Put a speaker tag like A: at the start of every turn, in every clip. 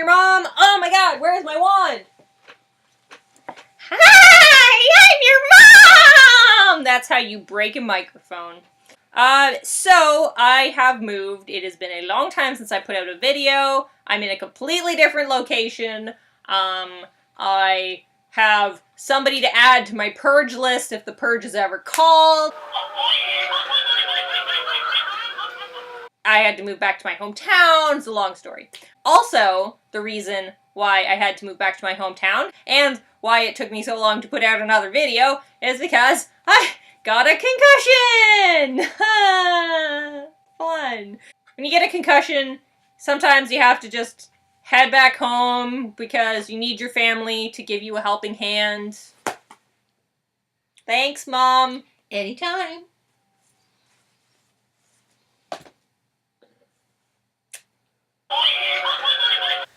A: your mom. Oh my god, where's my wand? Hi, I'm your mom! That's how you break a microphone. So I have moved. It has been a long time since I put out a video. I'm in a completely different location. I have somebody to add to my purge list if the purge is ever called. I had to move back to my hometown. It's a long story. Also, the reason why I had to move back to my hometown and why it took me so long to put out another video is because I got a concussion! Fun. When you get a concussion, sometimes you have to just head back home because you need your family to give you a helping hand. Thanks, Mom. Anytime.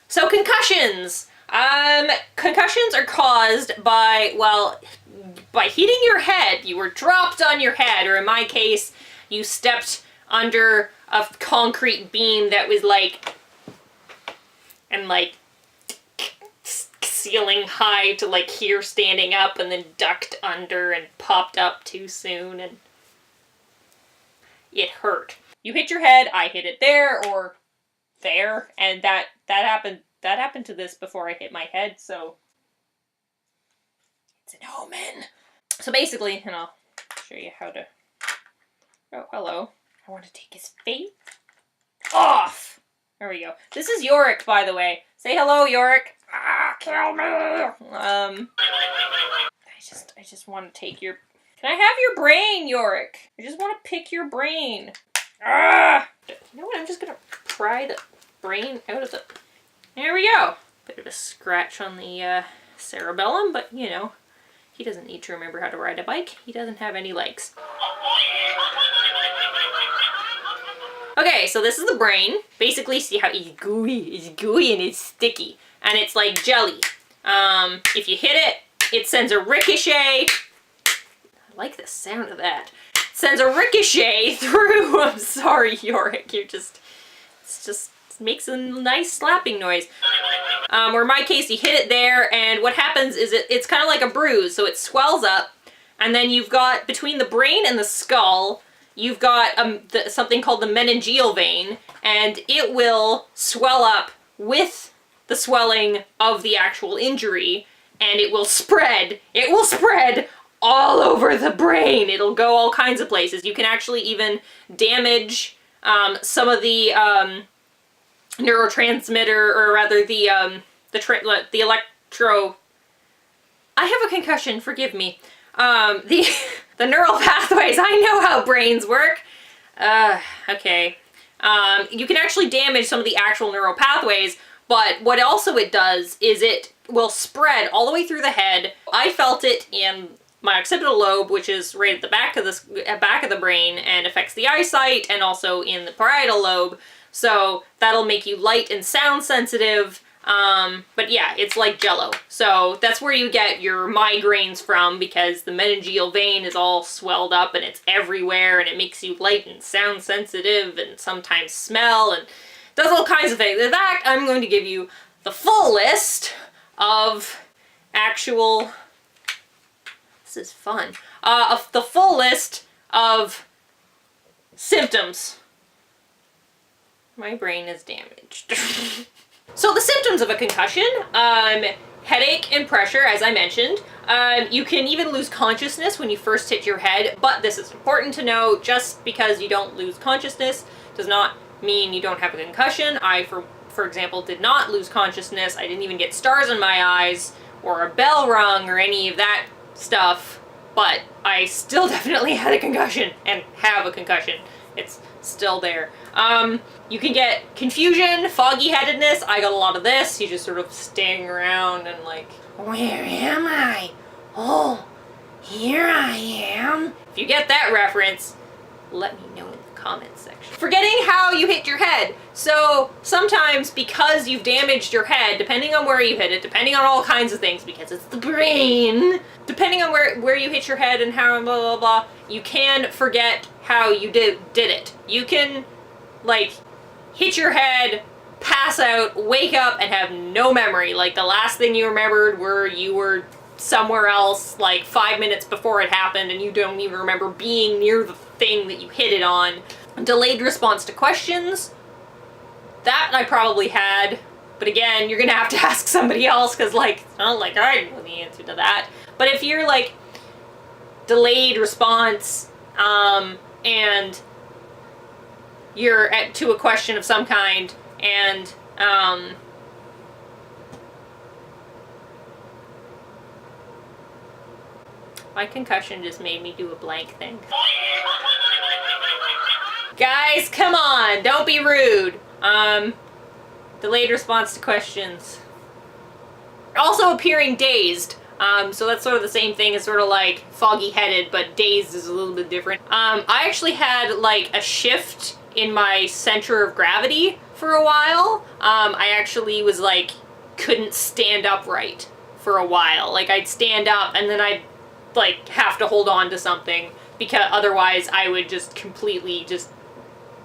A: So concussions. Concussions are caused by, well, by hitting your head. You were dropped on your head, or in my case, you stepped under a concrete beam that was ceiling high to here standing up, and then ducked under and popped up too soon, and it hurt. You hit your head, I hit it there, or there, and that happened to this before I hit my head, so it's an omen. So basically, and I'll show you how to, oh, hello. I want to take his face off. There we go. This is Yorick, by the way. Say hello, Yorick. Ah, kill me. I just want to take your, can I have your brain, Yorick? I just want to pick your brain. Ah! You know what, I'm just gonna pry the brain out of the, there we go. Bit of a scratch on the cerebellum, but you know, he doesn't need to remember how to ride a bike. He doesn't have any legs. Okay, so this is the brain. Basically, see how it's gooey and it's sticky. And it's like jelly. If you hit it, it sends a ricochet. I like the sound of that. It sends a ricochet through. I'm sorry, Yorick. It makes a nice slapping noise. Or in my case, you hit it there, and what happens is it's kind of like a bruise, so it swells up, and then you've got, between the brain and the skull, you've got something called the meningeal vein, and it will swell up with the swelling of the actual injury, and it will spread. It will spread all over the brain. It'll go all kinds of places. You can actually even damage some of the neurotransmitter, or rather the electro. I have a concussion. Forgive me. The neural pathways. I know how brains work. Okay. You can actually damage some of the actual neural pathways, but what also it does is it will spread all the way through the head. I felt it in my occipital lobe, which is right at the back of the brain, and affects the eyesight, and also in the parietal lobe. So that'll make you light and sound sensitive. But yeah, it's like jello. So that's where you get your migraines from, because the meningeal vein is all swelled up and it's everywhere, and it makes you light and sound sensitive and sometimes smell and does all kinds of things. In fact, I'm going to give you the full list of actual, this is fun, of the full list of symptoms. My brain is damaged. So the symptoms of a concussion, headache and pressure, as I mentioned. You can even lose consciousness when you first hit your head, but this is important to know. Just because you don't lose consciousness does not mean you don't have a concussion. I, for example, did not lose consciousness. I didn't even get stars in my eyes, or a bell rung, or any of that stuff, but I still definitely had a concussion, and have a concussion. It's still there. You can get confusion, foggy-headedness. I got a lot of this. You just sort of staring around and like, where am I? Oh, here I am. If you get that reference, let me know in the comments section. Forgetting how you hit your head. So sometimes, because you've damaged your head, depending on where you hit it, depending on all kinds of things, because it's the brain, depending on where you hit your head and how blah blah blah, you can forget how you did it. You can, like, hit your head pass out, wake up, and have no memory. Like, the last thing you remembered were you were somewhere else like 5 minutes before it happened and you don't even remember being near the thing that you hit it on. Delayed response to questions. That I probably had, but again, you're gonna have to ask somebody else because, like, it's not like I know the answer to that. But if you're like delayed response, and you're to a question of some kind, and my concussion just made me do a blank thing. Guys, come on, don't be rude. Delayed response to questions. Also appearing dazed. So that's sort of the same thing as sort of like foggy-headed, but dazed is a little bit different. I actually had like a shift in my center of gravity for a while. I actually was like, couldn't stand upright for a while. Like, I'd stand up and then I'd like have to hold on to something because otherwise I would just completely just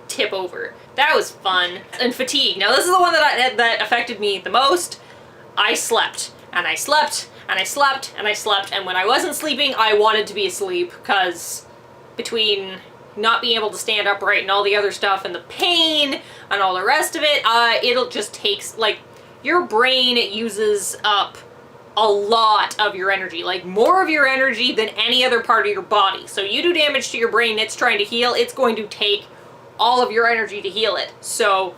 A: tip over. That was fun. And fatigue. Now this is the one that affected me the most. I slept and I slept and I slept and I slept, and when I wasn't sleeping I wanted to be asleep because between not being able to stand upright and all the other stuff and the pain and all the rest of it, it'll just takes, like, your brain uses up a lot of your energy, like more of your energy than any other part of your body. So you do damage to your brain, it's trying to heal, it's going to take all of your energy to heal it. So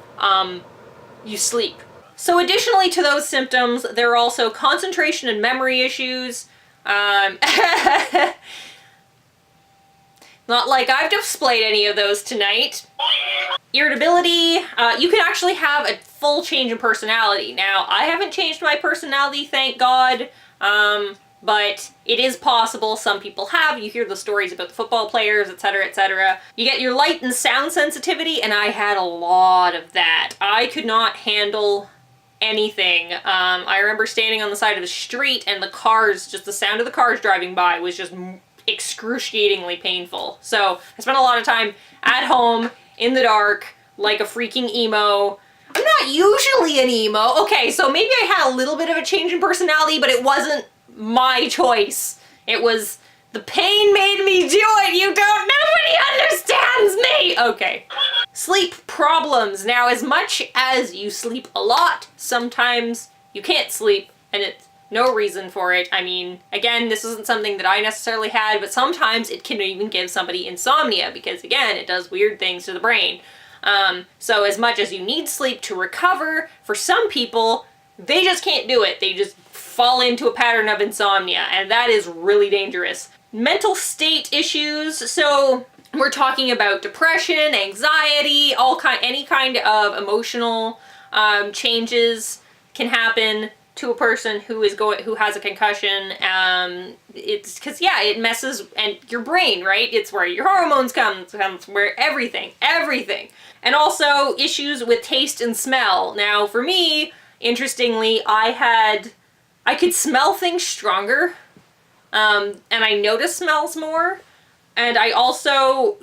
A: you sleep. So additionally to those symptoms, there are also concentration and memory issues. Not like I've displayed any of those tonight. Irritability. You can actually have a full change in personality. Now, I haven't changed my personality, thank God, but it is possible. Some people have. You hear the stories about the football players, etc., etc. You get your light and sound sensitivity, and I had a lot of that. I could not handle anything. I remember standing on the side of the street and the cars, just the sound of the cars driving by was just excruciatingly painful. So I spent a lot of time at home in the dark like a freaking emo. I'm not usually an emo. Okay, so maybe I had a little bit of a change in personality, but it wasn't my choice. It was the pain made me do it. You don't, nobody understands me. Okay. Sleep problems. Now, as much as you sleep a lot, sometimes you can't sleep and it's no reason for it. I mean, again, this isn't something that I necessarily had, but sometimes it can even give somebody insomnia because, again, it does weird things to the brain. So as much as you need sleep to recover, for some people, they just can't do it. They just fall into a pattern of insomnia, and that is really dangerous. Mental state issues. So we're talking about depression, anxiety, any kind of emotional changes can happen to a person who has a concussion. It's because, yeah, it messes and your brain, right? It's where your hormones comes where everything. And also issues with taste and smell. Now, for me, interestingly, I could smell things stronger, and I notice smells more, and I also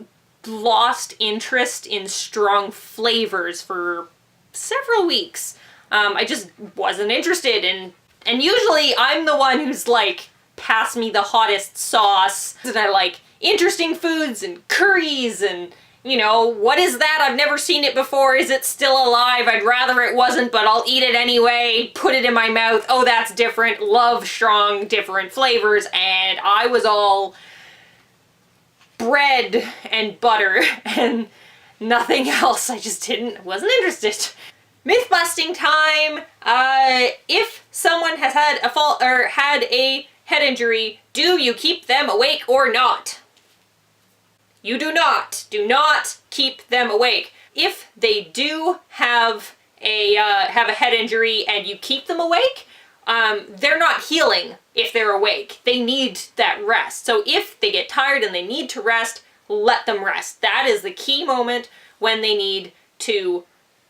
A: lost interest in strong flavors for several weeks. I just wasn't interested in, and usually I'm the one who's like, pass me the hottest sauce, and I like interesting foods and curries and, you know, what is that? I've never seen it before. Is it still alive? I'd rather it wasn't, but I'll eat it anyway. Put it in my mouth. Oh, that's different. Love strong, different flavors. And I was all bread and butter and nothing else. I just wasn't interested. Myth busting time. If someone has had a fall or had a head injury, do you keep them awake or not? You do not. Do not keep them awake. If they do have a head injury and you keep them awake, they're not healing if they're awake. They need that rest. So if they get tired and they need to rest, let them rest. That is the key moment when they need to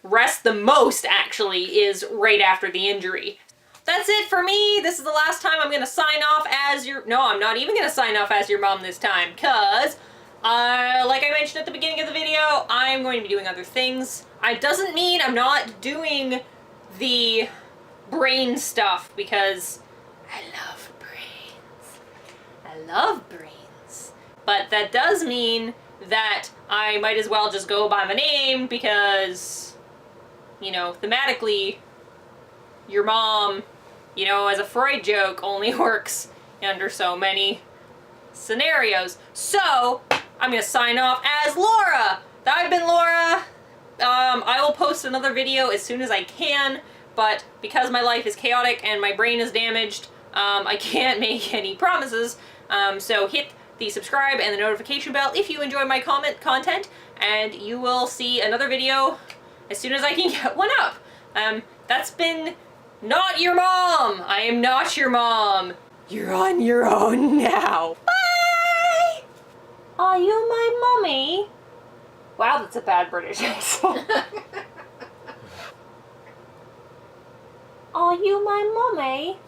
A: rest the most, actually, is right after the injury. That's it for me. This is the last time I'm going to sign off as your... No, I'm not even going to sign off as your mom this time, because Like I mentioned at the beginning of the video, I'm going to be doing other things. It doesn't mean I'm not doing the brain stuff, because I love brains. I love brains. But that does mean that I might as well just go by my name, because, you know, thematically, your mom, you know, as a Freud joke, only works under so many scenarios. So, I'm gonna sign off as Laura. I've been Laura. I will post another video as soon as I can, but because my life is chaotic and my brain is damaged, I can't make any promises. So hit the subscribe and the notification bell if you enjoy my content, and you will see another video as soon as I can get one up. That's been Not Your Mom. I am not your mom. You're on your own now. Bye! Are you my mommy? Wow, that's a bad British accent. Are you my mommy?